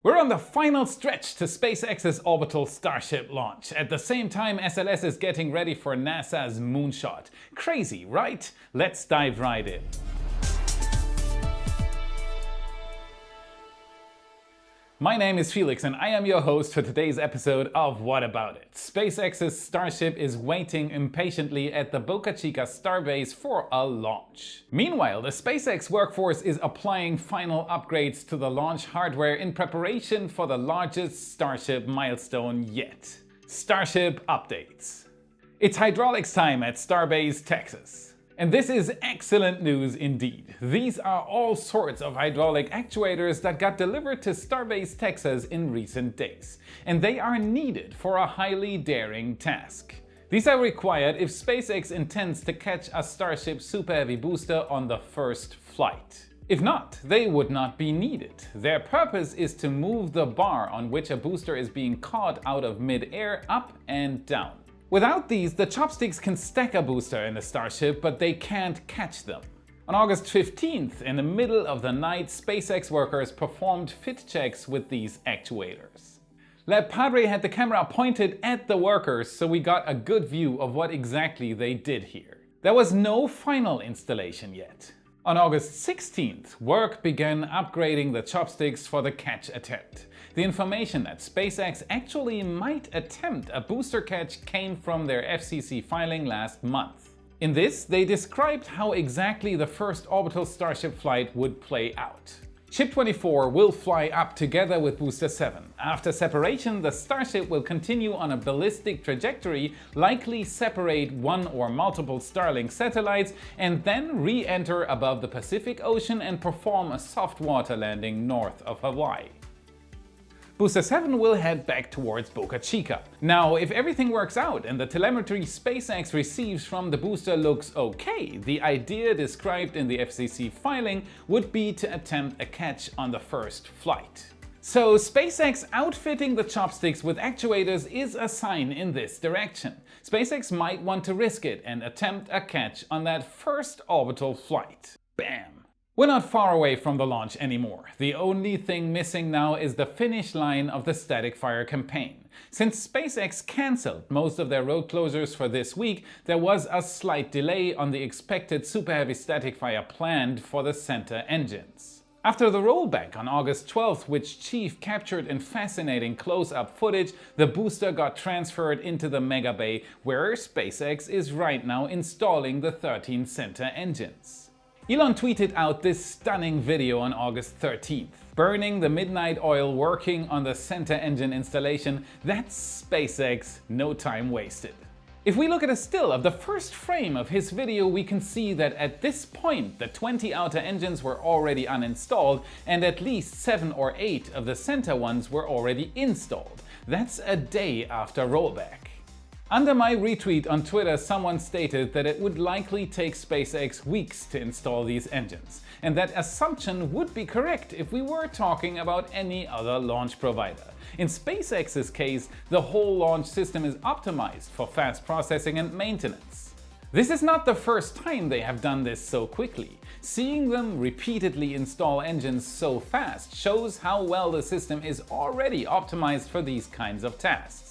We're on the final stretch to SpaceX's orbital Starship launch. At the same time, SLS is getting ready for NASA's moonshot. Crazy, right? Let's dive right in. My name is Felix and I am your host for today's episode of What About It? SpaceX's Starship is waiting impatiently at the Boca Chica starbase for a launch. Meanwhile, the SpaceX workforce is applying final upgrades to the launch hardware in preparation for the largest Starship milestone yet. Starship updates. It's hydraulics time at Starbase, Texas. And this is excellent news indeed. These are all sorts of hydraulic actuators that got delivered to Starbase, Texas in recent days. And they are needed for a highly daring task. These are required if SpaceX intends to catch a Starship Super Heavy booster on the first flight. If not, they would not be needed. Their purpose is to move the bar on which a booster is being caught out of mid-air up and down. Without these, the chopsticks can stack a booster in the Starship, but they can't catch them. On August 15th, in the middle of the night, SpaceX workers performed fit checks with these actuators. Lab Padre had the camera pointed at the workers, so we got a good view of what exactly they did here. There was no final installation yet. On August 16th, work began upgrading the chopsticks for the catch attempt. The information that SpaceX actually might attempt a booster catch came from their FCC filing last month. In this, they described how exactly the first orbital Starship flight would play out. Ship 24 will fly up together with Booster 7. After separation, the Starship will continue on a ballistic trajectory, likely separate one or multiple Starlink satellites, and then re-enter above the Pacific Ocean and perform a soft water landing north of Hawaii. Booster 7 will head back towards Boca Chica. Now, if everything works out and the telemetry SpaceX receives from the booster looks okay, the idea described in the FCC filing would be to attempt a catch on the first flight. So SpaceX outfitting the chopsticks with actuators is a sign in this direction. SpaceX might want to risk it and attempt a catch on that first orbital flight. Bam! We're not far away from the launch anymore. The only thing missing now is the finish line of the static fire campaign. Since SpaceX cancelled most of their road closures for this week, there was a slight delay on the expected Super Heavy static fire planned for the center engines. After the rollback on August 12th, which Chief captured in fascinating close-up footage, the booster got transferred into the Mega Bay, where SpaceX is right now installing the 13 center engines. Elon tweeted out this stunning video on August 13th. Burning the midnight oil working on the center engine installation, that's SpaceX, no time wasted. If we look at a still of the first frame of his video, we can see that at this point the 20 outer engines were already uninstalled and at least 7 or 8 of the center ones were already installed. That's a day after rollback. Under my retweet on Twitter, someone stated that it would likely take SpaceX weeks to install these engines, and that assumption would be correct if we were talking about any other launch provider. In SpaceX's case, the whole launch system is optimized for fast processing and maintenance. This is not the first time they have done this so quickly. Seeing them repeatedly install engines so fast shows how well the system is already optimized for these kinds of tasks.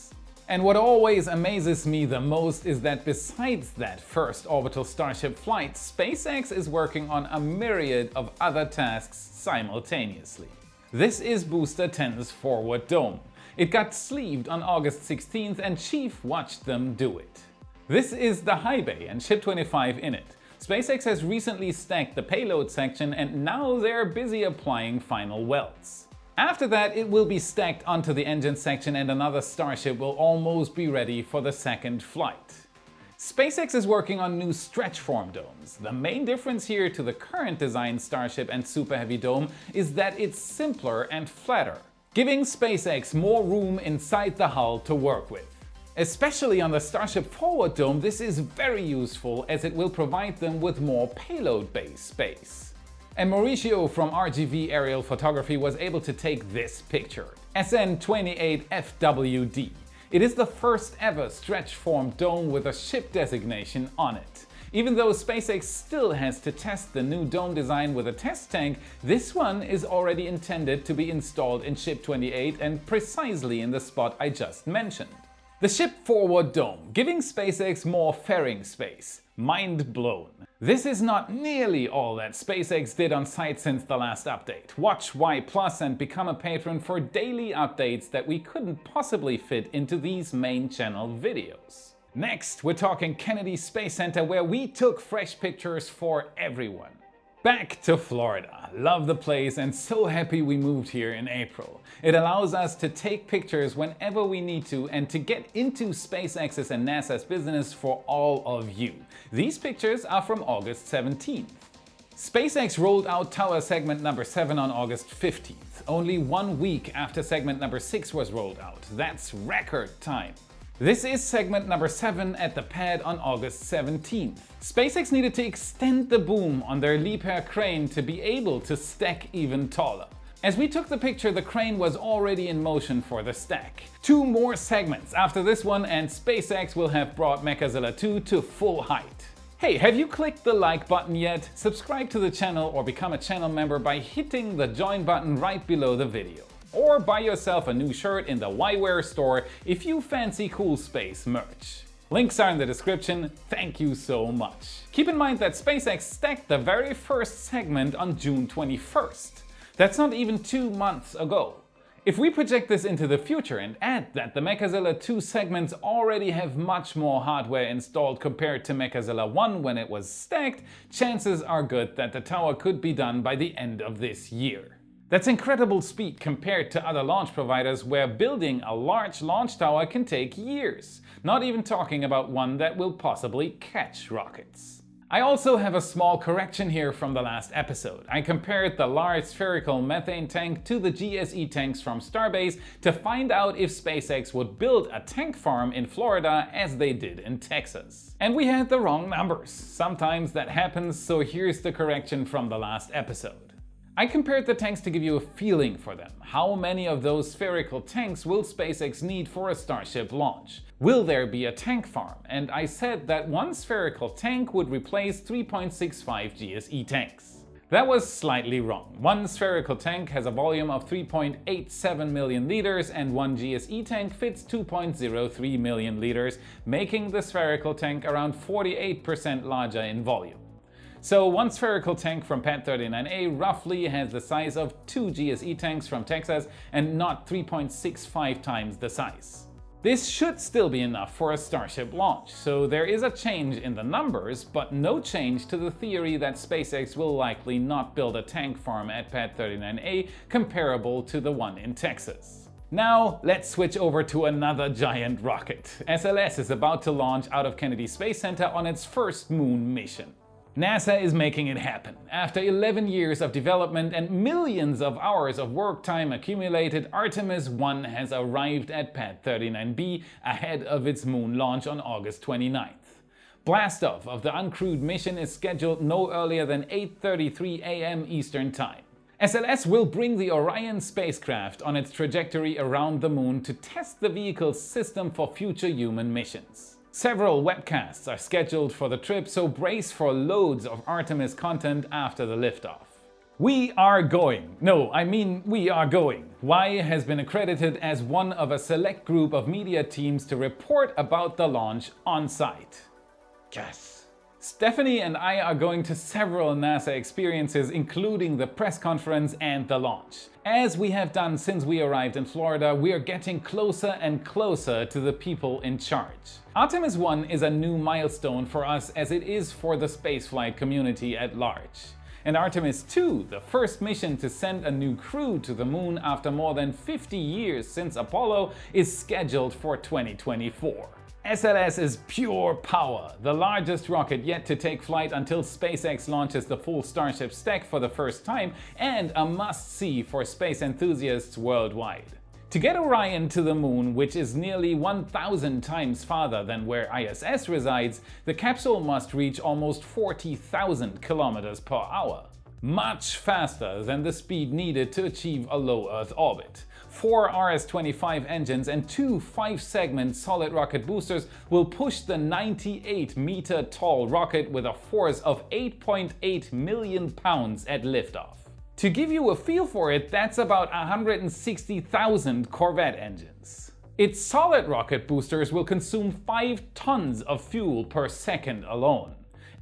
And what always amazes me the most is that besides that first orbital Starship flight, SpaceX is working on a myriad of other tasks simultaneously. This is Booster 10's forward dome. It got sleeved on August 16th and Chief watched them do it. This is the high bay and Ship 25 in it. SpaceX has recently stacked the payload section and now they're busy applying final welds. After that, it will be stacked onto the engine section and another Starship will almost be ready for the second flight. SpaceX is working on new stretch form domes. The main difference here to the current design Starship and Super Heavy dome is that it's simpler and flatter, giving SpaceX more room inside the hull to work with. Especially on the Starship forward dome, this is very useful as it will provide them with more payload bay space. And Mauricio from RGV Aerial Photography was able to take this picture. SN28FWD. It is the first ever stretch form dome with a ship designation on it. Even though SpaceX still has to test the new dome design with a test tank, this one is already intended to be installed in Ship 28 and precisely in the spot I just mentioned. The ship-forward dome, giving SpaceX more fairing space. Mind blown. This is not nearly all that SpaceX did on site since the last update. Watch Y+ and become a patron for daily updates that we couldn't possibly fit into these main channel videos. Next, we're talking Kennedy Space Center, where we took fresh pictures for everyone. Back to Florida. Love the place and so happy we moved here in April. It allows us to take pictures whenever we need to and to get into SpaceX's and NASA's business for all of you. These pictures are from August 17th. SpaceX rolled out tower segment number 7 on August 15th, only 1 week after segment number 6 was rolled out. That's record time. This is segment number 7 at the pad on August 17th. SpaceX needed to extend the boom on their Liebherr crane to be able to stack even taller. As we took the picture, the crane was already in motion for the stack. 2 more segments after this one and SpaceX will have brought Mechazilla 2 to full height. Hey, have you clicked the like button yet? Subscribe to the channel or become a channel member by hitting the join button right below the video. Or buy yourself a new shirt in the YWear store if you fancy cool space merch. Links are in the description. Thank you so much. Keep in mind that SpaceX stacked the very first segment on June 21st. That's not even 2 months ago. If we project this into the future and add that the Mechazilla 2 segments already have much more hardware installed compared to Mechazilla 1 when it was stacked, chances are good that the tower could be done by the end of this year. That's incredible speed compared to other launch providers where building a large launch tower can take years, not even talking about one that will possibly catch rockets. I also have a small correction here from the last episode. I compared the large spherical methane tank to the GSE tanks from Starbase to find out if SpaceX would build a tank farm in Florida as they did in Texas. And we had the wrong numbers. Sometimes that happens, so here's the correction from the last episode. I compared the tanks to give you a feeling for them. How many of those spherical tanks will SpaceX need for a Starship launch? Will there be a tank farm? And I said that 1 spherical tank would replace 3.65 GSE tanks. That was slightly wrong. 1 spherical tank has a volume of 3.87 million liters and 1 GSE tank fits 2.03 million liters, making the spherical tank around 48% larger in volume. So 1 spherical tank from Pad 39A roughly has the size of 2 GSE tanks from Texas and not 3.65 times the size. This should still be enough for a Starship launch, so there is a change in the numbers, but no change to the theory that SpaceX will likely not build a tank farm at Pad 39A comparable to the one in Texas. Now let's switch over to another giant rocket. SLS is about to launch out of Kennedy Space Center on its first moon mission. NASA is making it happen. After 11 years of development and millions of hours of work time accumulated, Artemis 1 has arrived at Pad 39B ahead of its moon launch on August 29th. Blastoff of the uncrewed mission is scheduled no earlier than 8:33 a.m. Eastern Time. SLS will bring the Orion spacecraft on its trajectory around the moon to test the vehicle's system for future human missions. Several webcasts are scheduled for the trip, so brace for loads of Artemis content after the liftoff. We are going. No, I mean we are going. Y has been accredited as one of a select group of media teams to report about the launch on site. Yes. Stefanie and I are going to several NASA experiences, including the press conference and the launch. As we have done since we arrived in Florida, we are getting closer and closer to the people in charge. Artemis 1 is a new milestone for us as it is for the spaceflight community at large. And Artemis 2, the first mission to send a new crew to the moon after more than 50 years since Apollo, is scheduled for 2024. SLS is pure power, the largest rocket yet to take flight until SpaceX launches the full Starship stack for the first time, and a must-see for space enthusiasts worldwide. To get Orion to the moon, which is nearly 1,000 times farther than where ISS resides, the capsule must reach almost 40,000 kilometers per hour. Much faster than the speed needed to achieve a low Earth orbit. 4 RS-25 engines and 2 5-segment solid rocket boosters will push the 98-meter tall rocket with a force of 8.8 million pounds at liftoff. To give you a feel for it, that's about 160,000 Corvette engines. Its solid rocket boosters will consume 5 tons of fuel per second alone.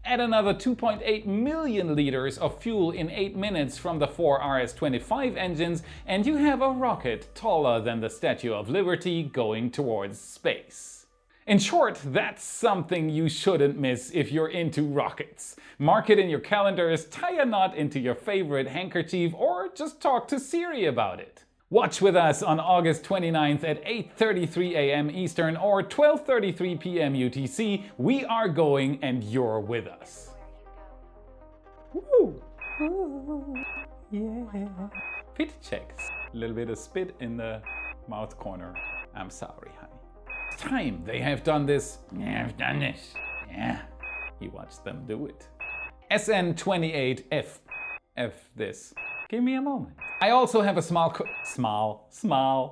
Add another 2.8 million liters of fuel in 8 minutes from the 4 RS-25 engines and you have a rocket taller than the Statue of Liberty going towards space. In short, that's something you shouldn't miss if you're into rockets. Mark it in your calendars, tie a knot into your favorite handkerchief, or just talk to Siri about it. Watch with us on August 29th at 8:33 a.m. Eastern or 12:33 p.m. UTC. We are going and you're with us. Woo! Yeah. Fit checks. A little bit of spit in the mouth corner. I'm sorry, honey. It's time they have done this. Yeah, I've done this. Yeah. You watch them do it. SN28F. F this. Give me a moment. I also have a small